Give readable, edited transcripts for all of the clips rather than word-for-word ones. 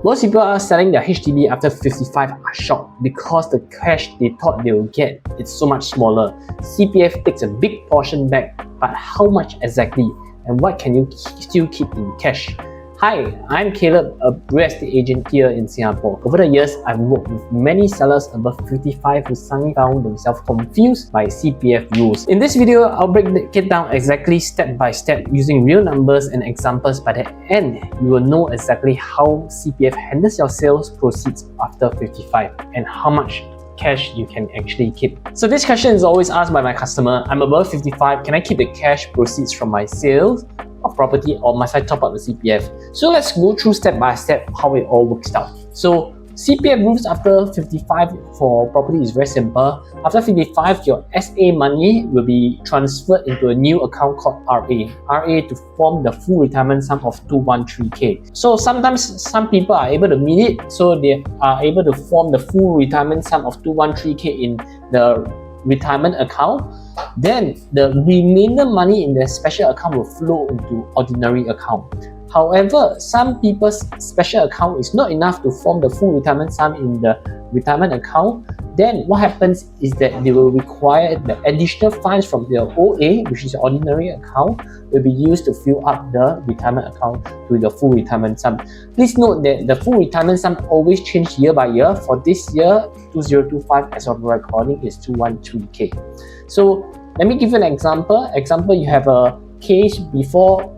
Most people are selling their HDB after 55 are shocked because the cash they thought they will get is so much smaller. CPF takes a big portion back, but how much exactly? And what can you still keep in cash? Hi, I'm Caleb, a real estate agent here in Singapore. Over the years, I've worked with many sellers above 55 who suddenly found themselves confused by CPF rules. In this video, I'll break it down exactly step by step using real numbers and examples. By the end, you will know exactly how CPF handles your sales proceeds after 55 and how much cash you can actually keep. So this question is always asked by my customer. I'm above 55, can I keep the cash proceeds from my sales of property or must I top up the CPF? So let's go through step by step how it all works out. So CPF rules after 55 for property is very simple. After 55, your SA money will be transferred into a new account called RA to form the full retirement sum of 213k. So sometimes some people are able to meet it, so they are able to form the full retirement sum of 213k in the retirement account. Then the remainder money in the special account will flow into ordinary account. However, some people's special account is not enough to form the full retirement sum in the retirement account. Then what happens is that they will require the additional funds from their OA, which is the ordinary account, will be used to fill up the retirement account to the full retirement sum. Please note that the full retirement sum always changes year by year. For this year, 2025 as of recording is 213k. So let me give you an example. You have a case before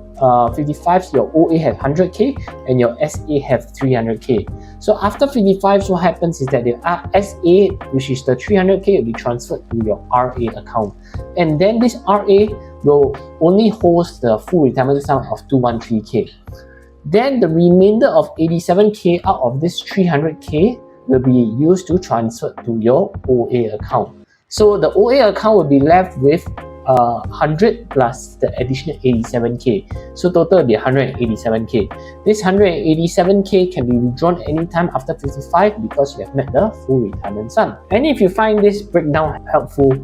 55, your OA have 100k and your SA have 300k. So after 55, what happens is that the SA, which is the 300k, will be transferred to your RA account, and then this RA will only host the full retirement sum of 213k. Then the remainder of 87k out of this 300k will be used to transfer to your OA account. So the OA account will be left with 100 plus the additional 87k, so total will be 187k. This 187k can be withdrawn anytime after 55 because you have met the full retirement sum. And if you find this breakdown helpful,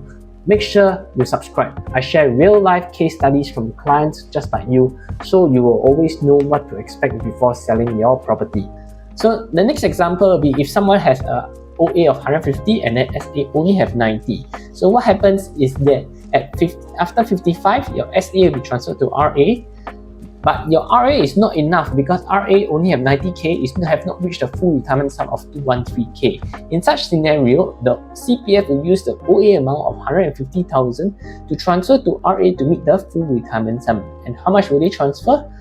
make sure you subscribe. I share real life case studies from clients just like you, so you will always know what to expect before selling your property. So the next example will be if someone has a OA of 150 and then SA only have 90. So what happens is that after 55, your SA will be transferred to RA, but your RA is not enough because RA only have 90k, it have not reached the full retirement sum of 213k. In such scenario, the CPF will use the OA amount of 150,000 to transfer to RA to meet the full retirement sum. And how much will they transfer?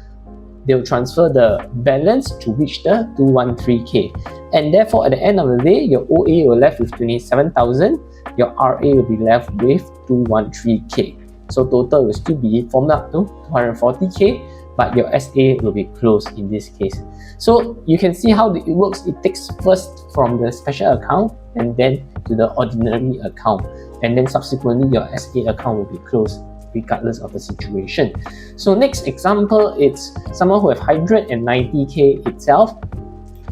They will transfer the balance to reach the 213k. And therefore, at the end of the day, your OA will left with 27,000, your RA will be left with 213k. So total will still be formed up to 240k, but your SA will be closed in this case. So you can see how it works. It takes first from the special account and then to the ordinary account, and then subsequently your SA account will be closed regardless of the situation. So next example, it's someone who have 190k itself.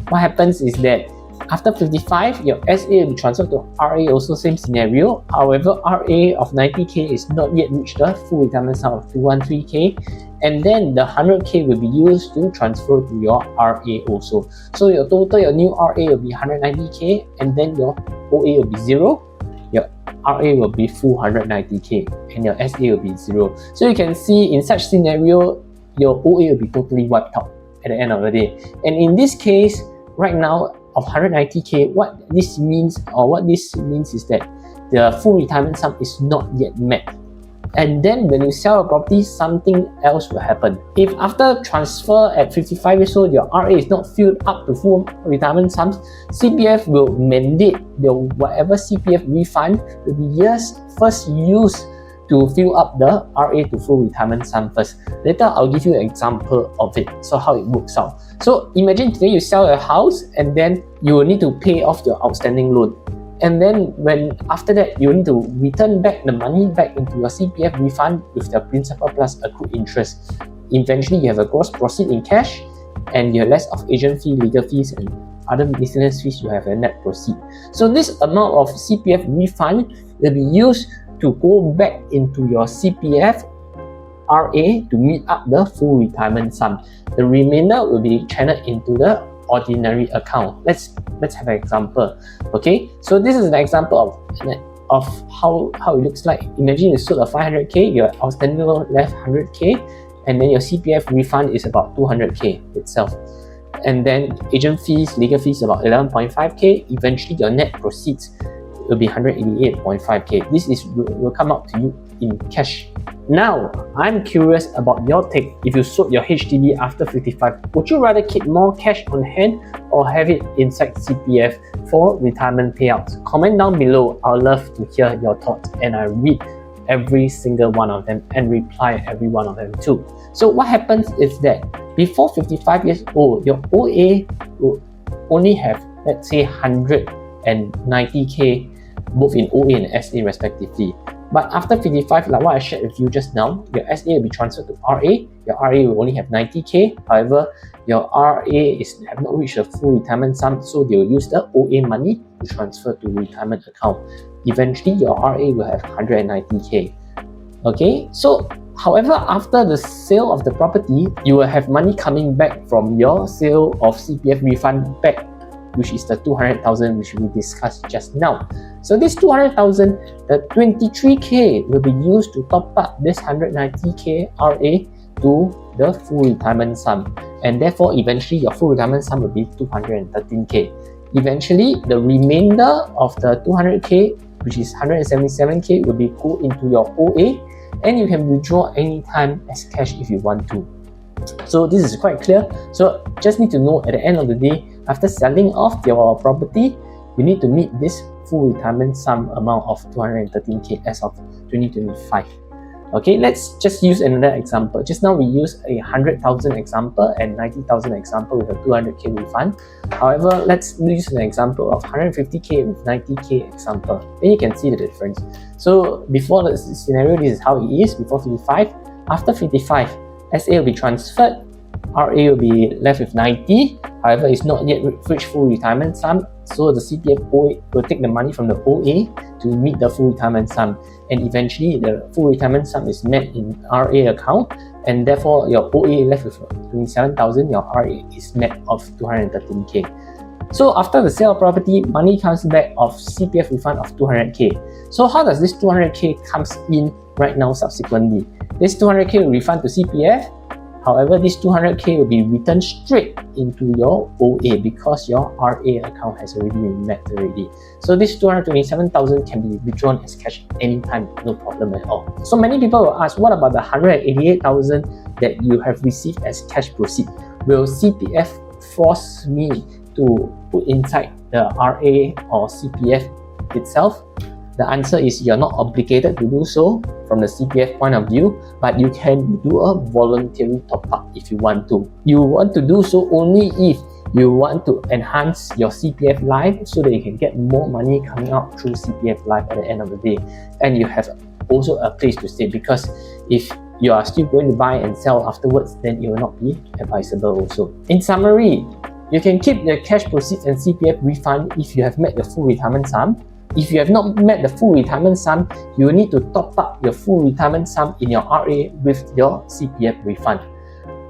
What happens is that after 55, your SA will be transferred to RA, also same scenario. However, RA of 90k is not yet reached the full retirement sum of 213k, and then the 100k will be used to transfer to your RA also. So your total, your new RA will be 190k, and then your OA will be 0. Your RA will be full 190k and your SA will be 0. So you can see in such scenario, your OA will be totally wiped out at the end of the day. And in this case, right now of 190k, what this means is that the full retirement sum is not yet met. And then when you sell a property, something else will happen. If after transfer at 55 years old, your RA is not filled up to full retirement sums, CPF will mandate the whatever CPF refund will be first used to fill up the RA to full retirement sum first. Later, I'll give you an example of it, so how it works out. So imagine today you sell a house and then you will need to pay off your outstanding loan. And then after that, you need to return back the money back into your CPF refund with the principal plus accrued interest. Eventually, you have a gross proceed in cash and you have less of agent fee, legal fees, and other miscellaneous fees, you have a net proceed. So this amount of CPF refund will be used to go back into your CPF RA to meet up the full retirement sum. The remainder will be channeled into the ordinary account. Let's have an example. Okay, so this is an example of how it looks like. Imagine you sold a 500k, your outstanding loan left 100k, and then your CPF refund is about 200k itself. And then agent fees, legal fees about 11.5k. Eventually your net proceeds will be 188.5k. This will come out to you in cash. Now, I'm curious about your take. If you sold your HDB after 55, would you rather keep more cash on hand or have it inside CPF for retirement payouts? Comment down below. I'd love to hear your thoughts, and I read every single one of them and reply every one of them too. So what happens is that before 55 years old, your OA will only have, let's say, 190k both in OA and SA respectively. But after 55, like what I shared with you just now, your SA will be transferred to RA. Your RA will only have 90k. However, your RA have not reached the full retirement sum, so they will use the OA money to transfer to retirement account. Eventually, your RA will have 190k. Okay, so however, after the sale of the property, you will have money coming back from your sale of CPF refund back, which is the 200,000 which we discussed just now. So this 200,000, the 23k will be used to top up this 190k RA to the full retirement sum, and therefore eventually your full retirement sum will be 213k. Eventually, the remainder of the 200k, which is 177k, will be go into your OA, and you can withdraw anytime as cash if you want to. So this is quite clear. So just need to know at the end of the day, after selling off your property, you need to meet this full retirement sum amount of 213k as of 2025. Okay, let's just use another example. Just now we used a 100,000 example and 90,000 example with a 200k refund. However, let's use an example of 150k with 90k example. Then you can see the difference. So before the scenario, this is how it is before 55. After 55, SA will be transferred, RA will be left with 90. However, it's not yet reached full retirement sum, so the CPF OA will take the money from the OA to meet the full retirement sum, and eventually the full retirement sum is met in RA account, and therefore your OA left with 27,000, your RA is met of 213k. So after the sale of property, money comes back of CPF refund of 200k. So how does this 200k comes in right now subsequently? This 200k will refund to CPF. However, this 200k will be returned straight into your OA because your RA account has already been met already. So this 227,000 can be withdrawn as cash anytime, no problem at all. So many people will ask, what about the 188,000 that you have received as cash proceeds? Will CPF force me to put inside the RA or CPF itself? The answer is you're not obligated to do so from the CPF point of view, but you can do a voluntary top-up if you want to. You want to do so only if you want to enhance your CPF life so that you can get more money coming out through CPF life at the end of the day. And you have also a place to stay, because if you are still going to buy and sell afterwards, then it will not be advisable also. In summary, you can keep the cash proceeds and CPF refund if you have met the full retirement sum. If you have not met the full retirement sum, you will need to top up your full retirement sum in your RA with your CPF refund.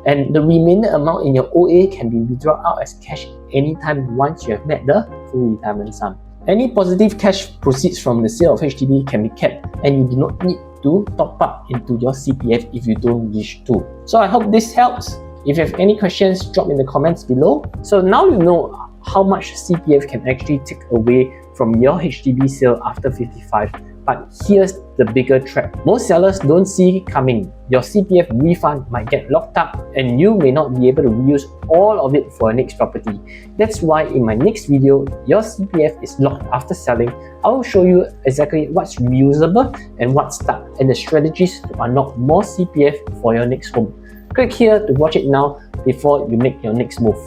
And the remainder amount in your OA can be withdrawn out as cash anytime once you have met the full retirement sum. Any positive cash proceeds from the sale of HDB can be kept, and you do not need to top up into your CPF if you don't wish to. So I hope this helps. If you have any questions, drop in the comments below. So now you know how much CPF can actually take away from your HDB sale after 55. But here's the bigger trap. Most sellers don't see coming. Your CPF refund might get locked up and you may not be able to reuse all of it for your next property. That's why in my next video, your CPF is locked after selling. I will show you exactly what's reusable and what's stuck, and the strategies to unlock more CPF for your next home. Click here to watch it now before you make your next move.